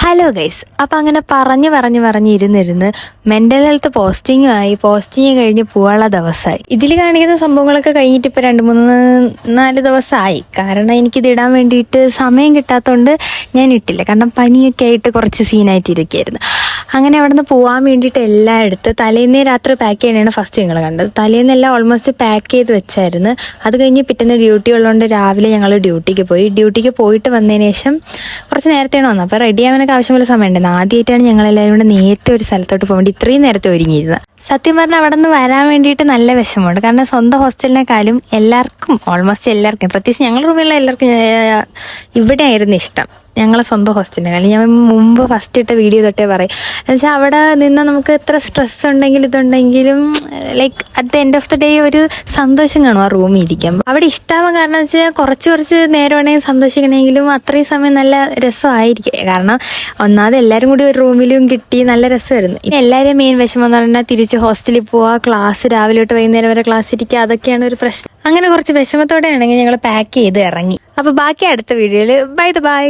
Hello guys, അപ്പം അങ്ങനെ പറഞ്ഞിരുന്ന് mental health posting കഴിഞ്ഞ് പോകാനുള്ള ദിവസമായി. ഇതിൽ കാണിക്കുന്ന സംഭവങ്ങളൊക്കെ കഴിഞ്ഞിട്ട് ഇപ്പോൾ 2-3-4 ദിവസമായി. കാരണം എനിക്കിത് ഇടാൻ വേണ്ടിയിട്ട് സമയം കിട്ടാത്തതുകൊണ്ട് ഞാൻ ഇട്ടില്ല. കാരണം പനിയൊക്കെ ആയിട്ട് കുറച്ച് സീനായിട്ടിരിക്കുകയായിരുന്നു. അങ്ങനെ അവിടെ നിന്ന് പോകാൻ വേണ്ടിയിട്ട് എല്ലാം എടുത്ത് തലേന്നേ രാത്രി പാക്ക് ചെയ്യണതാണ് ഫസ്റ്റ് ഞങ്ങൾ കണ്ടത്. തലേന്നെല്ലാം ഓൾമോസ്റ്റ് പാക്ക് ചെയ്ത് വെച്ചായിരുന്നു. അത് കഴിഞ്ഞ് പിറ്റേന്ന് ഡ്യൂട്ടി ഉള്ളതുകൊണ്ട് രാവിലെ ഞങ്ങൾ ഡ്യൂട്ടിക്ക് പോയിട്ട് വന്നതിന് ശേഷം കുറച്ച് നേരത്തെയാണ് വന്നത്. അപ്പോൾ റെഡി ആവാനൊക്കെ ആവശ്യമുള്ള സമയം ഉണ്ടായിരുന്നു. ആദ്യമായിട്ടാണ് ഞങ്ങളെല്ലാവരും കൂടെ നേരത്തെ ഒരു സ്ഥലത്തോട്ട് പോകാൻ വേണ്ടി ഇത്രയും നേരത്തെ ഒരുങ്ങിയിരുന്നത്. സത്യം പറഞ്ഞാൽ അവിടെ നിന്ന് വരാൻ വേണ്ടിയിട്ട് നല്ല വിഷമമുണ്ട്. കാരണം സ്വന്തം ഹോസ്റ്റലിനെക്കാളും ഓൾമോസ്റ്റ് എല്ലാവർക്കും, പ്രത്യേകിച്ച് ഞങ്ങളുടെ റൂമിലുള്ള എല്ലാവർക്കും ഇവിടെ ആയിരുന്നു ഇഷ്ടം, ഞങ്ങളെ സ്വന്തം ഹോസ്റ്റലിനെക്കാളും. ഞാൻ മുമ്പ് ഫസ്റ്റ് ഇട്ട വീഡിയോ തൊട്ടേ പറയും, എന്നുവെച്ചാൽ അവിടെ നിന്ന് നമുക്ക് എത്ര സ്ട്രെസ് ഇതുണ്ടെങ്കിലും like at the end of the day ഒരു സന്തോഷം കാണും ആ റൂമിൽ ഇരിക്കുമ്പോൾ. അവിടെ ഇഷ്ടമാവാൻ കാരണം എന്ന് വെച്ചാൽ കുറച്ച് നേരമാണെങ്കിൽ സന്തോഷിക്കണമെങ്കിലും അത്രയും സമയം നല്ല രസമായിരിക്കും. കാരണം ഒന്നാമത് എല്ലാവരും കൂടി ഒരു റൂമിലും കിട്ടി നല്ല രസമായിരുന്നു. ഇനി എല്ലാവരും മെയിൻ വിഷമം എന്ന് പറഞ്ഞാൽ തിരിച്ച് ഹോസ്റ്റലിൽ പോവുക, ക്ലാസ് രാവിലെ തൊട്ട് വൈകുന്നേരം വരെ ക്ലാസ് ഇരിക്കുക, അതൊക്കെയാണ് ഒരു പ്രശ്നം. അങ്ങനെ കുറച്ച് വിഷമത്തോടെ ആണെങ്കിൽ ഞങ്ങൾ പാക്ക് ചെയ്ത് ഇറങ്ങി. അപ്പോൾ ബാക്കി അടുത്ത വീഡിയോയിൽ ബൈ.